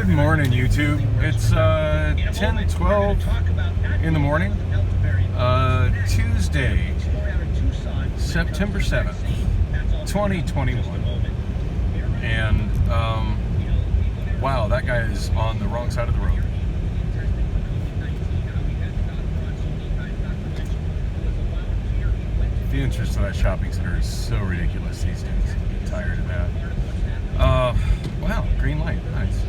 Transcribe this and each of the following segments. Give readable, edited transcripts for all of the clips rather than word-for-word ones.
Good morning, YouTube. It's 10:12 in the morning, Tuesday, September 7th, 2021. And, wow, that guy is on the wrong side of the road. The entrance to that shopping center is so ridiculous these days. I'm tired of that. Wow, green light, nice.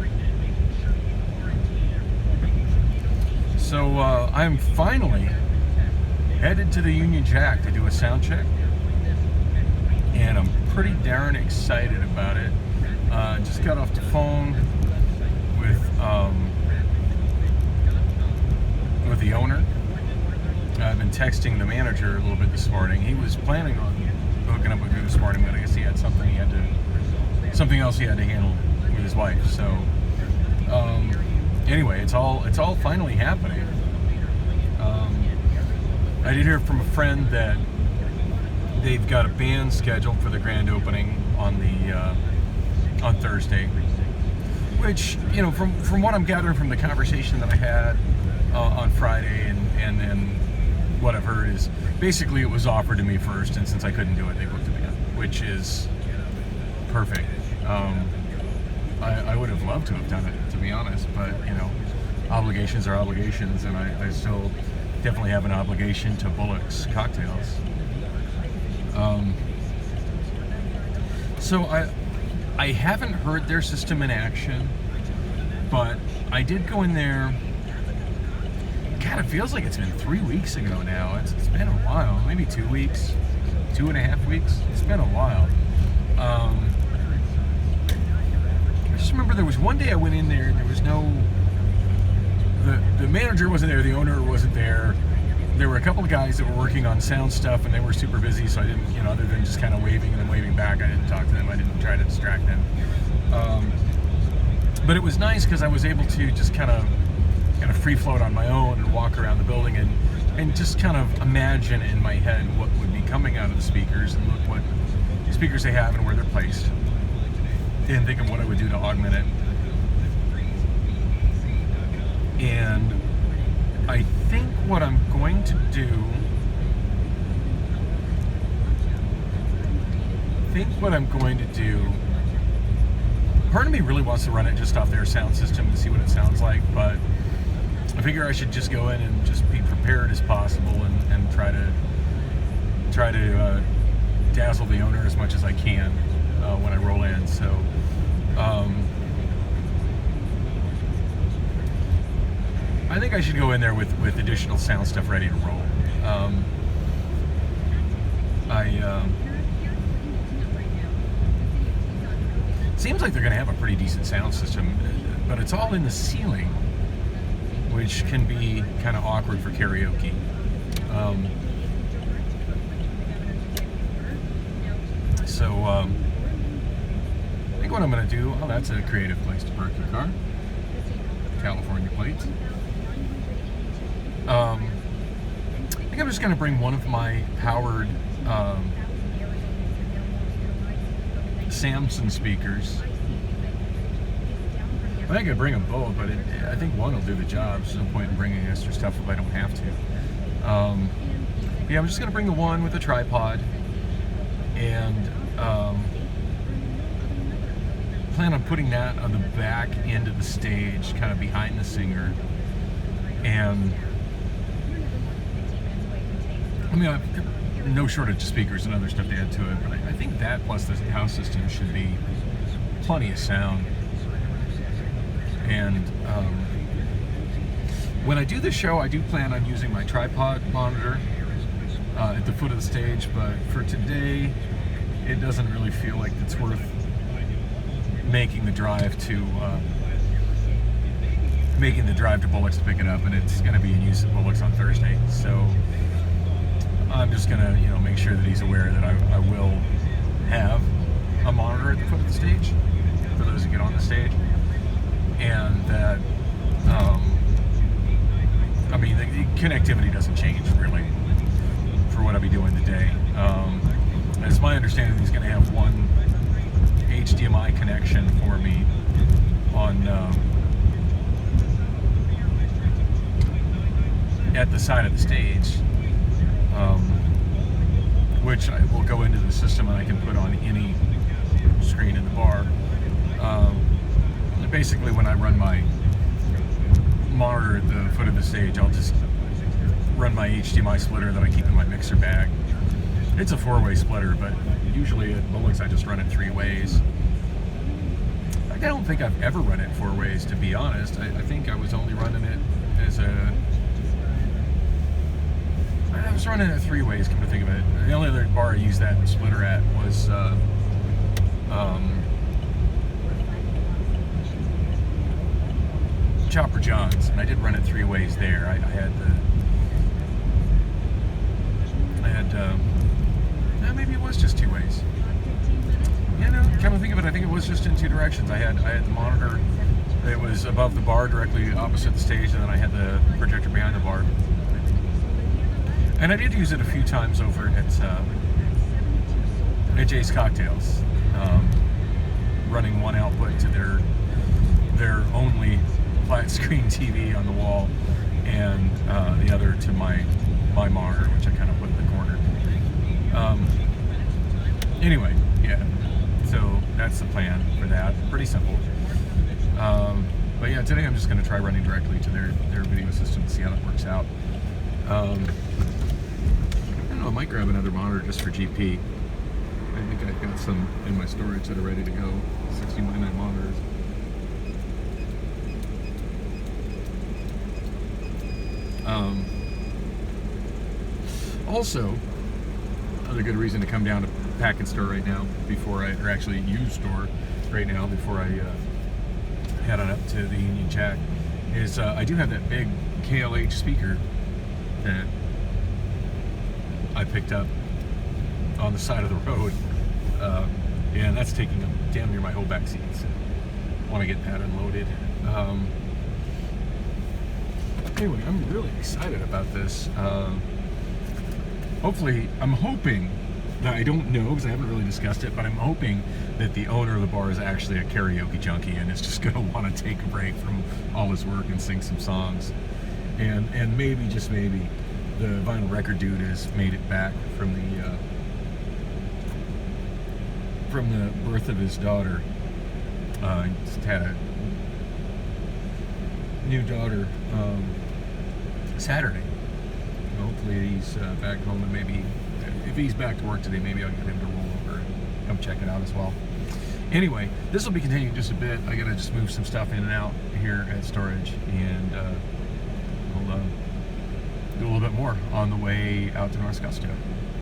So I'm finally headed to the Union Jack to do a sound check, and I'm pretty darn excited about it. Just got off the phone with the owner. I've been texting the manager a little bit this morning. He was planning on hooking up with me this morning, but I guess he had something else he had to handle with his wife. So anyway, it's all finally happening. I did hear from a friend that they've got a band scheduled for the grand opening on Thursday, which, you know, from what I'm gathering from the conversation that I had on Friday and then what I've heard is basically it was offered to me first, and since I couldn't do it, they booked it again, which is perfect. I would have loved to have done it, to be honest, but, you know, obligations are obligations, and I still definitely have an obligation to Bullock's Cocktails. So I haven't heard their system in action, but I did go in there. God, it feels like it's been 3 weeks ago now. It's been a while, maybe 2 weeks, 2.5 weeks. It's been a while. I just remember there was one day I went in there and there was the manager wasn't there, the owner wasn't there. There were a couple of guys that were working on sound stuff and they were super busy, so I didn't, you know, other than just kind of waving and then waving back, I didn't talk to them. I didn't try to distract them. But it was nice because I was able to just kind of free float on my own and walk around the building and just kind of imagine in my head what would be coming out of the speakers and look what speakers they have and where they're placed, and think of what I would do to augment it. And I think what I'm going to do, part of me really wants to run it just off their sound system to see what it sounds like, but I figure I should just go in and just be prepared as possible and try to dazzle the owner as much as I can when I roll in. So I think I should go in there with additional sound stuff ready to roll. Seems like they're going to have a pretty decent sound system, but it's all in the ceiling, which can be kind of awkward for karaoke. I think what I'm going to do, oh, that's a creative place to park your car. California plates. I think I'm just going to bring one of my powered Samson speakers. I think I could bring them both, but I think one will do the job. There's no point in bringing extra stuff if I don't have to. Yeah, I'm just going to bring the one with the tripod and plan on putting that on the back end of the stage, kind of behind the singer. And I mean, I've no shortage of speakers and other stuff to add to it, but I think that plus the house system should be plenty of sound. And when I do the show, I do plan on using my tripod monitor at the foot of the stage, but for today, it doesn't really feel like it's worth making the drive to Bullock's to pick it up, and it's going to be in use at Bullock's on Thursday. So I'm just going to, you know, make sure that he's aware that I will have a monitor at the foot of the stage for those who get on the stage, and that I mean, the connectivity doesn't change really for what I'll be doing today. It's my understanding he's going to have one HDMI connection for me on at the side of the stage, which I will go into the system and I can put on any screen in the bar. Basically, when I run my monitor at the foot of the stage, I'll just run my HDMI splitter that I keep in my mixer bag. It's a 4-way splitter, but usually at Bullock's I just run it 3 ways. I don't think I've ever run it 4 ways, to be honest. I think I was only running it as I was running it 3 ways, come to think of it. The only other bar I used that splitter at was Chopper John's, and I did run it 3 ways there. I had maybe it was just 2 ways. Yeah, no, come to think of it, I think it was just in 2 directions. I had the monitor that was above the bar, directly opposite the stage, and then I had the projector behind the bar. And I did use it a few times over at Jay's Cocktails, running one output to their only flat screen TV on the wall, and the other to my monitor, which I kind of put in the corner. Anyway, yeah, so that's the plan for that. Pretty simple. But yeah, today I'm just going to try running directly to their video system and see how that works out. I don't know, I might grab another monitor just for GP. I think I've got some in my storage that are ready to go. 16x9 monitors. Also, another good reason to come down to Pack and Store right now or actually Used Store right now before I head on up to the Union Jack, is I do have that big KLH speaker that I picked up on the side of the road, and that's taking up damn near my whole back seat. So I want to get that unloaded. Anyway, I'm really excited about this. Hopefully, I'm hoping that, I don't know because I haven't really discussed it, but I'm hoping that the owner of the bar is actually a karaoke junkie and is just going to want to take a break from all his work and sing some songs. And maybe, just maybe, the vinyl record dude has made it back from the birth of his daughter. Just had a new daughter Saturday. Hopefully he's back home, and maybe if he's back to work today, maybe I'll get him to roll over and come check it out as well. Anyway, this will be continuing just a bit. I gotta just move some stuff in and out here at storage, and we'll do a little bit more on the way out to North Scottsdale.